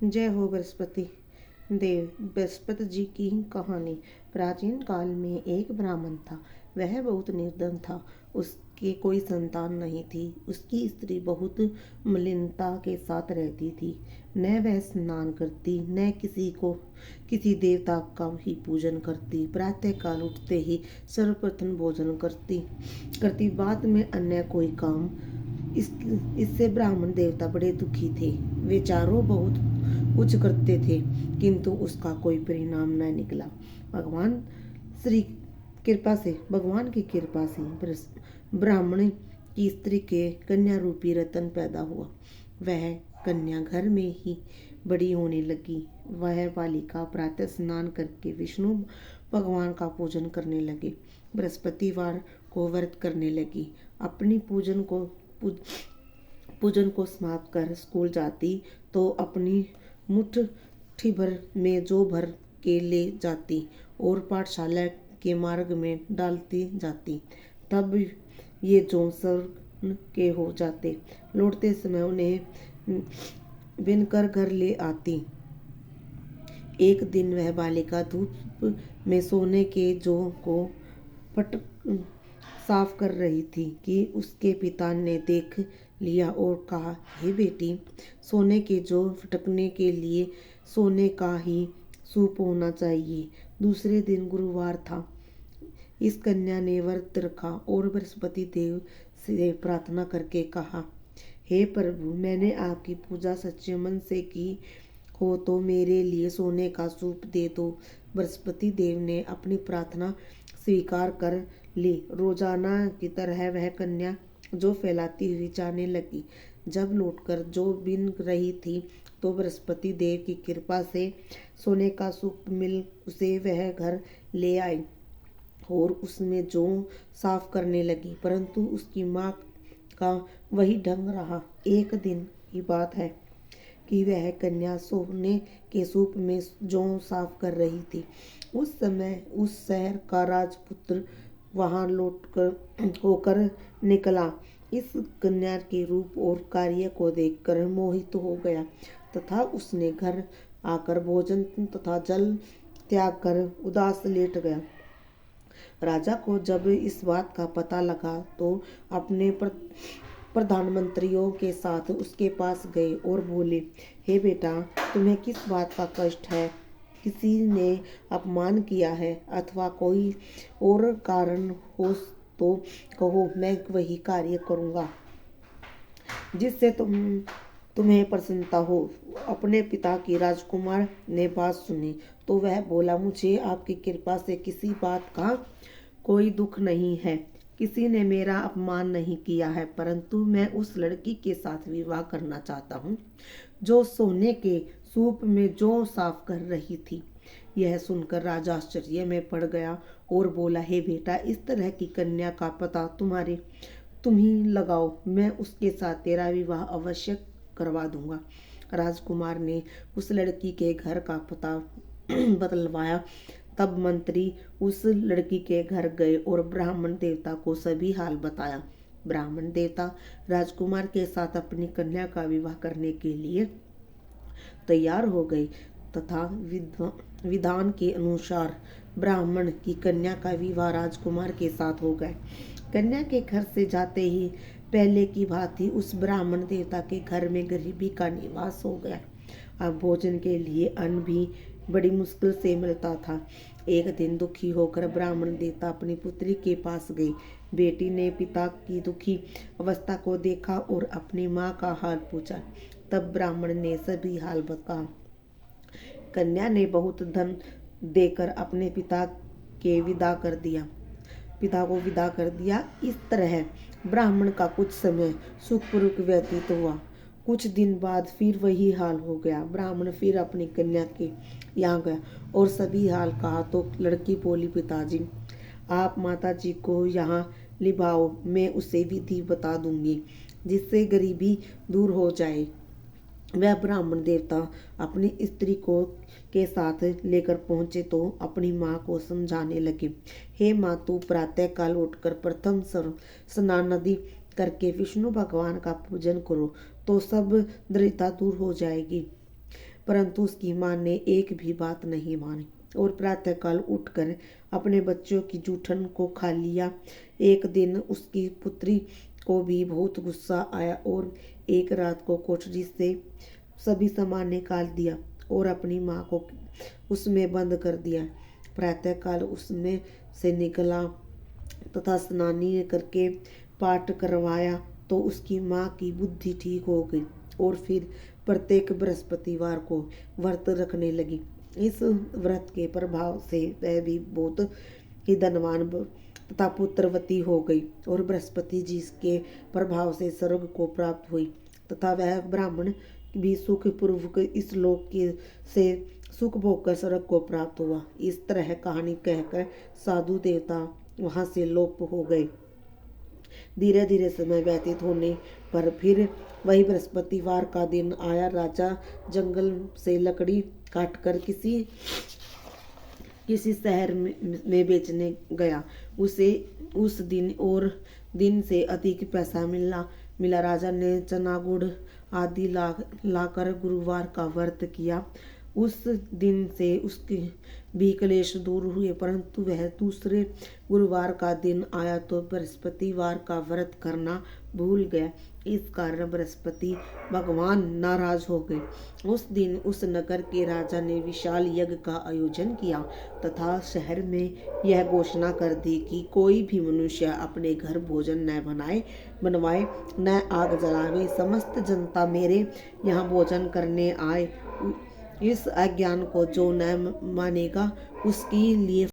जय हो बृहस्पति देव। बृहस्पति जी की कहानी। प्राचीन काल में एक ब्राह्मण था। वह बहुत निर्धन था। उसके कोई संतान नहीं थी। उसकी स्त्री बहुत मलिनता के साथ रहती थी। न वह स्नान करती, न किसी देवता का ही पूजन करती। प्रातः काल उठते ही सर्वप्रथम भोजन करती बाद में अन्य कोई काम। इससे ब्राह्मण देवता बड़े दुखी थे। वे चारों बहुत कुछ करते थे, किंतु उसका कोई परिणाम न निकला। भगवान श्री भगवान की कृपा से ब्राह्मण की स्त्री के कन्या रूपी रतन पैदा हुआ। वह कन्या घर में ही बड़ी होने लगी। वह बालिका प्रातः स्नान करके विष्णु भगवान का पूजन करने लगी। बृहस्पतिवार को व्रत करने लगी। अपनी पूजन को समाप्त कर स्कूल जाती तो अपनी मुट्ठी भर में जो भर के ले जाती और पाठशाला के मार्ग में डालती जाती। तब ये जो स्वर्ग के हो जाते। लौटते समय उन्हें बिनकर घर ले आती। एक दिन वह बालिका धूप में सोने के जौ को फटक साफ कर रही थी कि उसके पिता ने देख लिया और कहा, हे बेटी, सोने के जौ फटकने के लिए सोने का ही सूप होना चाहिए। दूसरे दिन गुरुवार था। इस कन्या ने व्रत रखा और बृहस्पति देव से प्रार्थना करके कहा, हे प्रभु, मैंने आपकी पूजा सच्चे मन से की हो तो मेरे लिए सोने का सूप दे दो। बृहस्पति देव ने अपनी प्रार्थना स्वीकार कर ली। रोजाना की तरह वह कन्या जो फैलाती हुई जाने लगी। जब लौटकर जो बिन रही थी तो बृहस्पति देव की कृपा से सोने का सूप मिल उसे वह घर ले आई और उसमें जौ साफ करने लगी, परंतु उसकी माँ का वही ढंग रहा। एक दिन की बात है कि वह कन्या सोने के सूप में जौ साफ कर रही थी। उस समय उस शहर का राजपुत्र वहां होकर निकला। इस कन्या के रूप और कार्य को देखकर मोहित हो गया तथा उसने घर आकर भोजन तथा जल त्याग कर उदास लेट गया। राजा को जब इस बात का पता लगा तो अपने प्रधानमंत्रियों के साथ उसके पास गए और बोले, हे बेटा, तुम्हें किस बात का कष्ट है? किसी ने अपमान किया है अथवा कोई और कारण हो तो कहो, मैं वही कार्य करूँगा जिससे तुम्हें प्रसन्नता हो। अपने पिता की राजकुमार ने बात सुनी तो वह बोला, मुझे आपकी कृपा से किसी बात का कोई दुख नहीं है। किसी ने मेरा अपमान नहीं किया है, परंतु मैं उस लड़की के साथ विवाह करना चाहता हूँ जो सोने के सूप में जौ साफ कर रही थी। यह सुनकर राजा आश्चर्य में पड़ गया और बोला, हे बेटा, इस तरह की कन्या का पता तुम ही लगाओ। मैं उसके साथ तेरा विवाह अवश्य करवा दूंगा। राजकुमार ने उस लड़की के घर का पता बतलवाया। तब मंत्री उस लड़की के घर गए और ब्राह्मण देवता को सभी हाल बताया। ब्राह्मण देवता राजकुमार के साथ अपनी कन्या का विवाह करने के लिए तैयार हो गए तथा विधान के अनुसार ब्राह्मण की कन्या का विवाह राजकुमार के साथ हो गया। कन्या के घर से जाते ही पहले की भांति उस ब्राह्मण देवता के घर में गरीबी का निवास हो गया। अब भोजन के लिए अन्न भी बड़ी मुश्किल से मिलता था। एक दिन दुखी होकर ब्राह्मण देवता अपनी पुत्री के पास गई। बेटी ने पिता की दुखी अवस्था को देखा और अपनी माँ का हाल पूछा। तब ब्राह्मण ने सभी हाल बताया। कन्या ने बहुत धन देकर अपने पिता को विदा कर दिया। इस तरह ब्राह्मण का कुछ समय सुखपूर्वक व्यतीत हुआ। कुछ दिन बाद फिर वही हाल हो गया। ब्राह्मण फिर अपनी कन्या के यहाँ गया और सभी हाल कहा तो लड़की बोली, पिताजी, आप माता जी को यहाँ लिभाओ, मैं उसे विधि बता दूंगी जिससे गरीबी दूर हो जाए। वह ब्राह्मण देवता अपनी स्त्री को के साथ लेकर पहुंचे तो अपनी माँ को समझाने लगे, हे माँ, तू प्रातः काल उठकर प्रथम स्नान नदी करके विष्णु भगवान का पूजन करो तो सब दरिद्रता दूर हो जाएगी। परंतु उसकी माँ ने एक भी बात नहीं मानी और प्रातःकाल उठकर अपने बच्चों की जूठन को खा लिया। एक दिन उसकी पुत्री को भी बहुत गुस्सा आया और एक रात को कोठरी से सभी सामान निकाल दिया और अपनी माँ को उसमें बंद कर दिया। प्रातःकाल उसमें से निकला तथा स्नान करके पाठ करवाया तो उसकी माँ की बुद्धि ठीक हो गई और फिर प्रत्येक बृहस्पतिवार को व्रत रखने लगी। इस व्रत के प्रभाव से वह भी बहुत ही धनवान तथा पुत्रवती हो गई और बृहस्पति जी के प्रभाव से स्वर्ग को प्राप्त हुई तथा वह ब्राह्मण भी सुखपूर्वक इस लोक के से सुख भोग कर स्वर्ग को प्राप्त हुआ। इस तरह कहानी कहकर साधु देवता वहां से लोप हो गए। धीरे धीरे समय व्यतीत होने पर फिर वही बृहस्पतिवार का दिन आया। राजा जंगल से लकड़ी काटकर किसी शहर में बेचने गया। उसे उस दिन और दिन से अधिक पैसा मिला। राजा ने चना गुड़ आदि लाकर गुरुवार का व्रत किया। उस दिन से उसके भी क्लेश दूर हुए, परंतु वह दूसरे गुरुवार का दिन आया तो बृहस्पतिवार का व्रत करना भूल गया। इस कारण बृहस्पति भगवान नाराज हो गए। उस दिन उस नगर के राजा ने विशाल यज्ञ का आयोजन किया तथा शहर में यह घोषणा कर दी कि कोई भी मनुष्य अपने घर भोजन न बनवाए न आग जलावे। समस्त जनता मेरे यहाँ भोजन करने आए। इस अज्ञान को जो न मानेगा उसके लिए